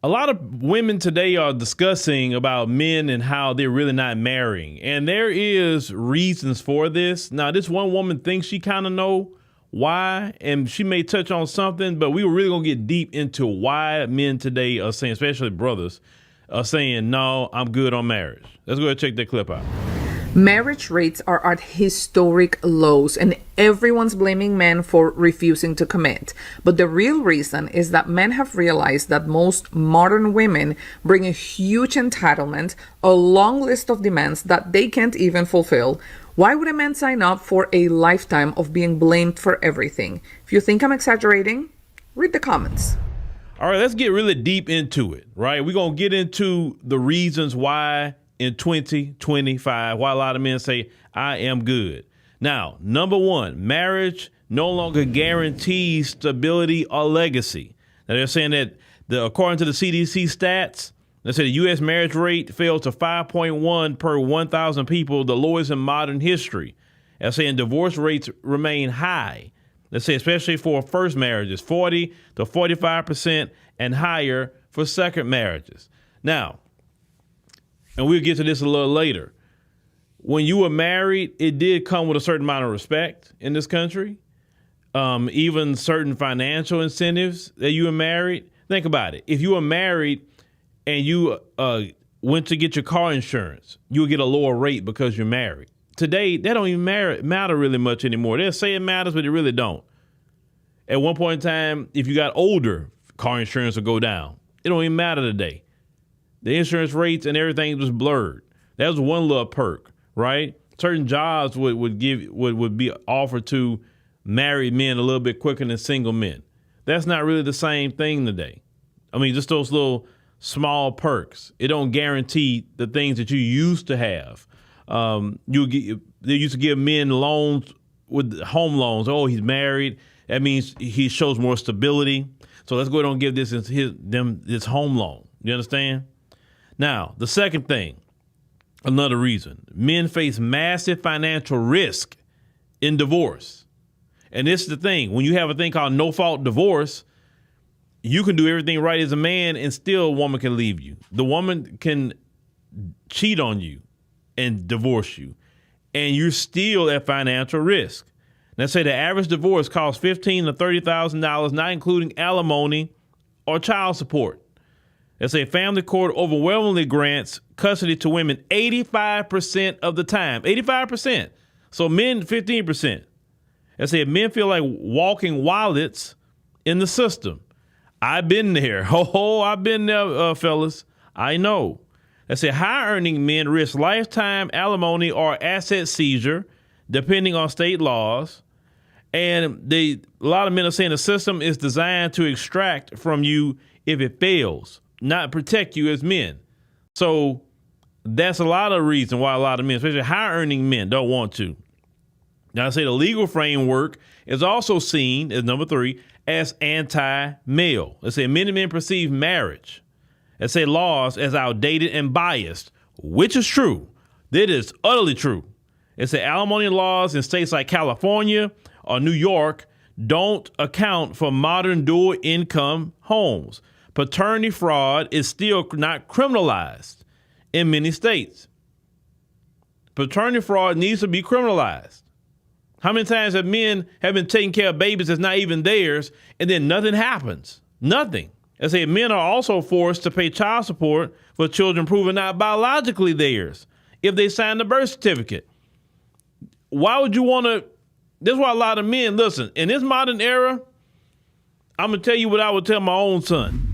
A lot of women today are discussing about men and how they're really not marrying. And there is reasons for this. Now, this one woman thinks she kind of know why, and she may touch on something, but we were really going to get deep into why men today are saying, especially brothers, are saying, no, I'm good on marriage. Let's go ahead and check that clip out. Marriage rates are at historic lows, and everyone's blaming men for refusing to commit. But the real reason is that men have realized that most modern women bring a huge entitlement, a long list of demands that they can't even fulfill. Why would a man sign up for a lifetime of being blamed for everything? If you think I'm exaggerating, read the comments. All right, let's get really deep into it, right? We're going to get into the reasons why in 2025, why a lot of men say, I am good. Now, number one, marriage no longer guarantees stability or legacy. Now, they're saying that according to the CDC stats, they say the U.S. marriage rate fell to 5.1 per 1,000 people, the lowest in modern history. They're saying divorce rates remain high. Let's say especially for first marriages, 40 to 45% and higher for second marriages. Now, and we'll get to this a little later. When you were married, it did come with a certain amount of respect in this country, even certain financial incentives that you were married. Think about it. If you were married and you went to get your car insurance, you would get a lower rate because you're married. Today, that don't even matter really much anymore. They'll say it matters, but it really don't. At one point in time, if you got older, car insurance will go down. It don't even matter today. The insurance rates and everything was blurred. That was one little perk, right? Certain jobs would be offered to married men a little bit quicker than single men. That's not really the same thing today. I mean, just those little small perks. It don't guarantee the things that you used to have. They used to give men loans with home loans. Oh, he's married. That means he shows more stability. So let's go ahead and give this home loan. You understand? Now, the second thing, another reason, men face massive financial risk in divorce. And this is the thing. When you have a thing called no-fault divorce, you can do everything right as a man and still a woman can leave you. The woman can cheat on you and divorce you, and you're still at financial risk. Let's say the average divorce costs $15,000 to $30,000, not including alimony or child support. Let's say family court overwhelmingly grants custody to women 85% of the time. 85%. So men, 15%. Let's say men feel like walking wallets in the system. I've been there. Oh, I've been there, fellas. I know. Let's say high-earning men risk lifetime alimony or asset seizure, depending on state laws. And a lot of men are saying the system is designed to extract from you if it fails, not protect you as men. So that's a lot of reason why a lot of men, especially high-earning men, don't want to. Now, I say the legal framework is also seen, as number three, as anti-male. Let's say many men perceive marriage, let's say laws, as outdated and biased, which is true. That is utterly true. It's the alimony laws in states like California or New York don't account for modern dual income homes. Paternity fraud is still not criminalized in many states. Paternity fraud needs to be criminalized. How many times have men have been taking care of babies that's not even theirs, and then nothing happens? Nothing. I say men are also forced to pay child support for children proven not biologically theirs if they sign the birth certificate. Why would you want to? This is why a lot of men, listen, in this modern era, I'm going to tell you what I would tell my own son.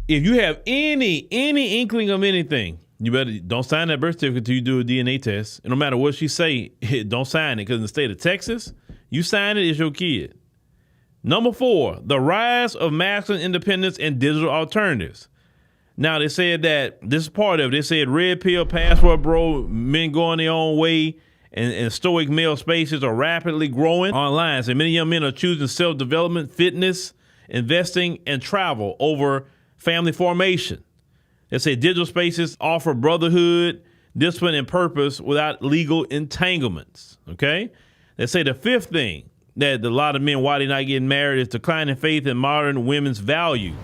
If you have any inkling of anything, you better don't sign that birth certificate until you do a DNA test. And no matter what she say, don't sign it, because in the state of Texas, you sign it, it's your kid. Number four, the rise of masculine independence and digital alternatives. Now, they said that this is part of it. They said red pill, password bro, men going their own way, and stoic male spaces are rapidly growing online. So many young men are choosing self-development, fitness, investing, and travel over family formation. They say digital spaces offer brotherhood, discipline, and purpose without legal entanglements. Okay? They say the fifth thing that a lot of men, why they're not getting married, is declining faith in modern women's values.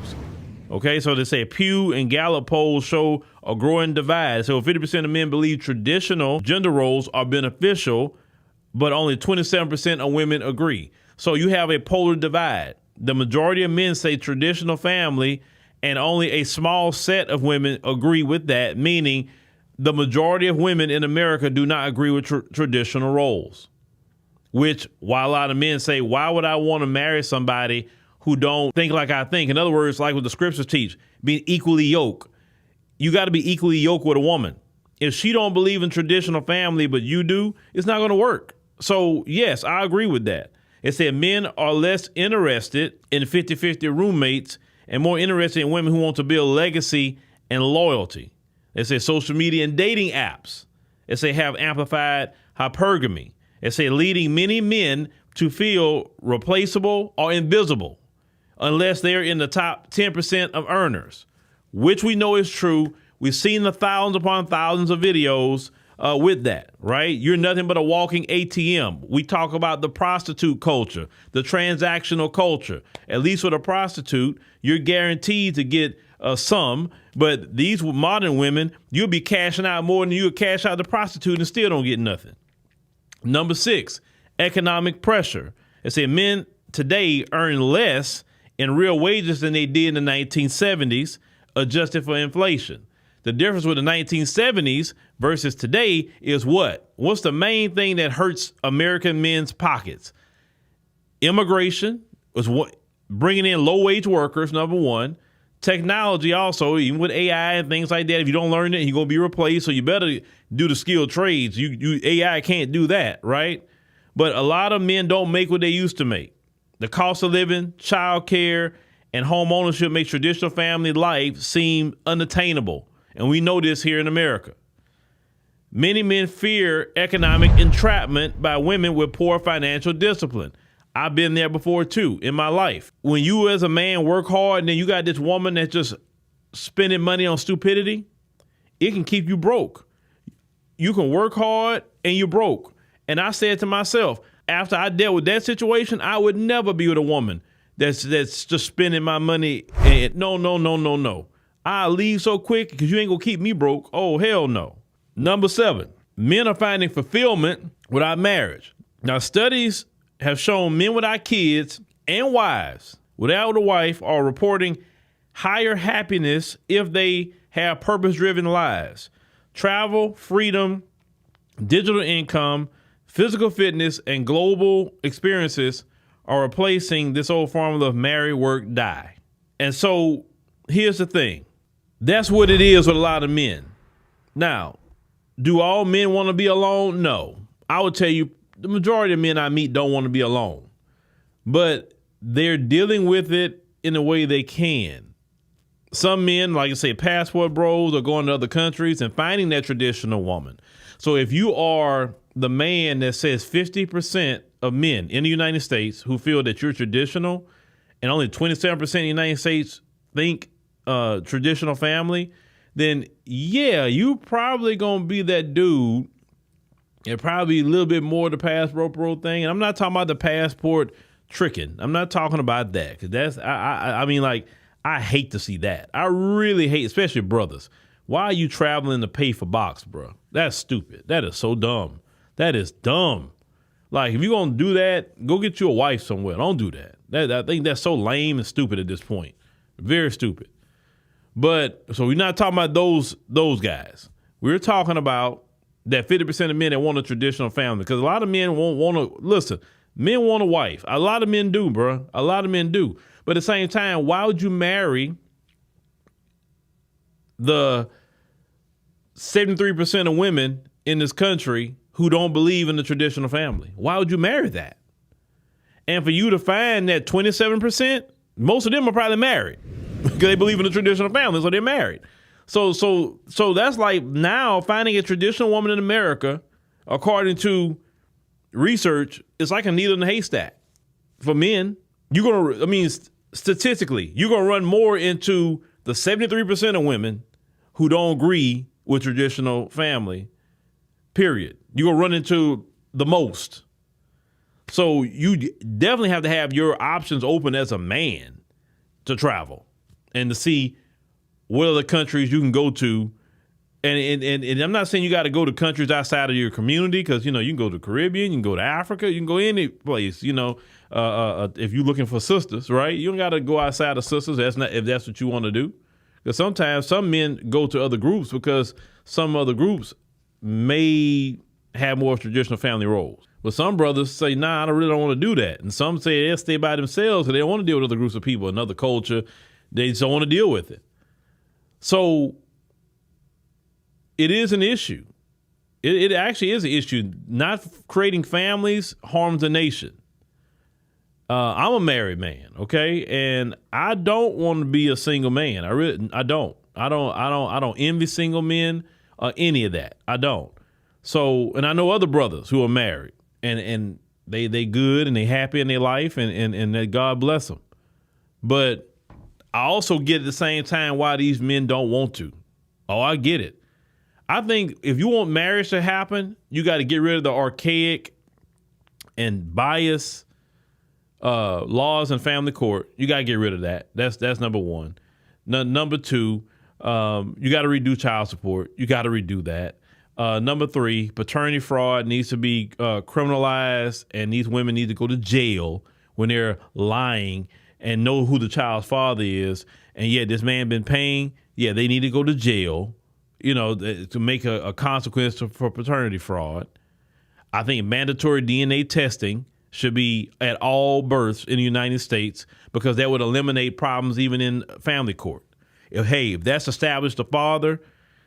Okay, so they say Pew and Gallup polls show a growing divide. So 50% of men believe traditional gender roles are beneficial, but only 27% of women agree. So you have a polar divide. The majority of men say traditional family, and only a small set of women agree with that, meaning the majority of women in America do not agree with traditional roles. Which, while a lot of men say, why would I want to marry somebody who don't think like I think? In other words, like what the scriptures teach, being equally yoked. You got to be equally yoked with a woman. If she don't believe in traditional family, but you do, it's not going to work. So yes, I agree with that. It said men are less interested in 50-50 roommates and more interested in women who want to build legacy and loyalty. It said social media and dating apps. It say have amplified hypergamy. It say leading many men to feel replaceable or invisible unless they're in the top 10% of earners, which we know is true. We've seen the thousands upon thousands of videos with that, right? You're nothing but a walking ATM. We talk about the prostitute culture, the transactional culture. At least with a prostitute, you're guaranteed to get some, but these modern women, you'll be cashing out more than you would cash out the prostitute and still don't get nothing. Number 6, economic pressure. It said men today earn less in real wages than they did in the 1970s, adjusted for inflation. The difference with the 1970s versus today is what? What's the main thing that hurts American men's pockets? Immigration was what bringing in low-wage workers, number one. Technology also, even with AI and things like that, if you don't learn it, you're going to be replaced. So you better do the skilled trades. AI can't do that, right? But a lot of men don't make what they used to make. The cost of living, child care, and home ownership makes traditional family life seem unattainable. And we know this here in America. Many men fear economic entrapment by women with poor financial discipline. I've been there before, too, in my life. When you as a man work hard and then you got this woman that's just spending money on stupidity, it can keep you broke. You can work hard and you're broke. And I said to myself, after I dealt with that situation, I would never be with a woman that's just spending my money. And no. I'll leave so quick because you ain't going to keep me broke. Oh, hell no. Number 7, men are finding fulfillment without marriage. Now, studies have shown men without kids and wives without a wife are reporting higher happiness if they have purpose-driven lives. Travel, freedom, digital income, physical fitness, and global experiences are replacing this old formula of marry, work, die. And so here's the thing. That's what it is with a lot of men. Now, do all men want to be alone? No. I would tell you the majority of men I meet don't want to be alone. But they're dealing with it in the way they can. Some men, like I say, passport bros, are going to other countries and finding that traditional woman. So if you are the man that says 50% of men in the United States who feel that you're traditional and only 27% of the United States think traditional family, then yeah, you probably gonna be that dude and probably a little bit more the passport bro thing. And I'm not talking about the passport tricking. I'm not talking about that because that's I mean, like, I hate to see that. I really hate, especially brothers. Why are you traveling to pay for box, bro? That's stupid. That is so dumb. That is dumb. Like, if you're gonna do that, go get you a wife somewhere. Don't do that. I think that's so lame and stupid at this point. Very stupid. But so we're not talking about those guys. We're talking about that 50% of men that want a traditional family, because a lot of men won't want to listen. Men want a wife. A lot of men do, bro. A lot of men do. But at the same time, why would you marry the 73% of women in this country who don't believe in the traditional family? Why would you marry that? And for you to find that 27%, most of them are probably married because they believe in the traditional family, so they're married. So that's like now finding a traditional woman in America, according to research, is like a needle in a haystack. For men, statistically, you're going to run more into the 73% of women who don't agree with traditional family, period. You're going to run into the most. So you definitely have to have your options open as a man to travel. and to see what other countries you can go to. And I'm not saying you got to go to countries outside of your community, because, you can go to the Caribbean, you can go to Africa, you can go any place, if you're looking for sisters, right? You don't got to go outside of sisters if that's what you want to do. Because sometimes some men go to other groups because some other groups may have more traditional family roles. But some brothers say, nah, I really don't want to do that. And some say they'll stay by themselves because they don't want to deal with other groups of people, another culture. They just don't want to deal with it. So it is an issue. It actually is an issue. Not creating families harms the nation. I'm a married man, okay, and I don't want to be a single man. I don't envy single men or any of that. I don't. So, and I know other brothers who are married and they good and they happy in their life and that God bless them. But I also get at the same time why these men don't want to. Oh, I get it. I think if you want marriage to happen, you got to get rid of the archaic and biased laws in family court. You got to get rid of that. That's number one. Number two, you got to redo child support. You got to redo that. Number three, paternity fraud needs to be criminalized, and these women need to go to jail when they're lying and know who the child's father is. And yet this man been paying. Yeah, they need to go to jail, to make a consequence for paternity fraud. I think mandatory DNA testing should be at all births in the United States, because that would eliminate problems even in family court. If that's established the father,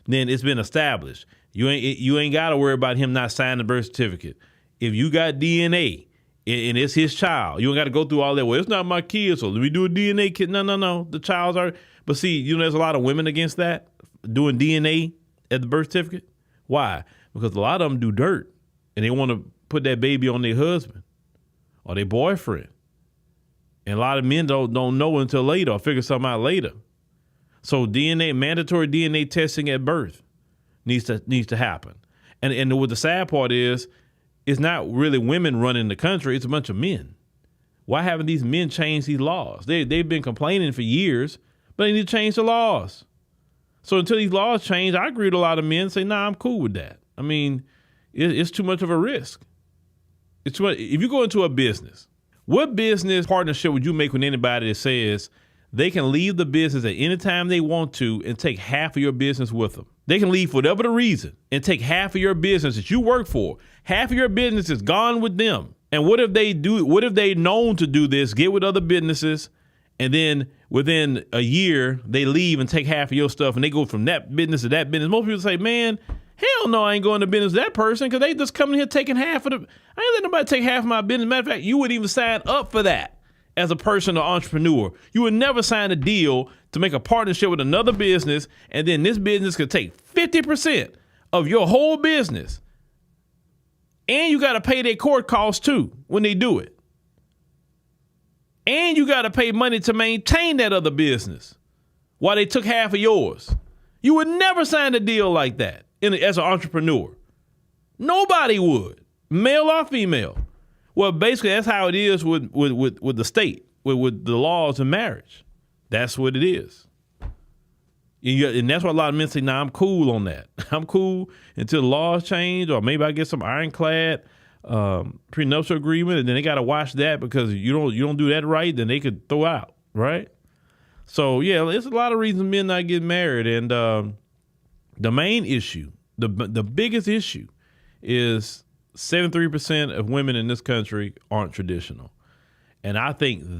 then it's been established. You ain't got to worry about him not signing the birth certificate. If you got DNA and it's his child, you don't got to go through all that. Well, it's not my kid, so let me do a DNA kit. No. The child's are. But see, there's a lot of women against that, doing DNA at the birth certificate. Why? Because a lot of them do dirt, and they want to put that baby on their husband or their boyfriend. And a lot of men don't know until later, or figure something out later. So mandatory DNA testing at birth needs to happen. And what the sad part is, it's not really women running the country, it's a bunch of men. Why haven't these men changed these laws? They've been complaining for years, but they need to change the laws. So until these laws change, I agree with a lot of men say, nah, I'm cool with that. I mean, it's too much of a risk. It's too much. If you go into a business, what business partnership would you make with anybody that says they can leave the business at any time they want to and take half of your business with them? They can leave for whatever the reason and take half of your business that you work for. Half of your business is gone with them. And what if they known to do this, get with other businesses, and then within a year they leave and take half of your stuff and they go from that business to that business? Most people say, man, hell no, I ain't going to business with that person, because they just coming here taking half of I ain't letting nobody take half of my business. Matter of fact, you wouldn't even sign up for that as a person or entrepreneur. You would never sign a deal to make a partnership with another business, and then this business could take 50% of your whole business. And you got to pay their court costs too when they do it. And you got to pay money to maintain that other business while they took half of yours. You would never sign a deal like that as an entrepreneur. Nobody would, male or female. Well, basically, that's how it is with the state, with the laws of marriage. That's what it is. And that's why a lot of men say, nah, I'm cool on that. I'm cool until the laws change, or maybe I get some ironclad prenuptial agreement, and then they got to watch that, because you don't do that right, then they could throw out, right? So, yeah, there's a lot of reasons men not get married. And the main issue, the biggest issue is 73% of women in this country aren't traditional. And I think that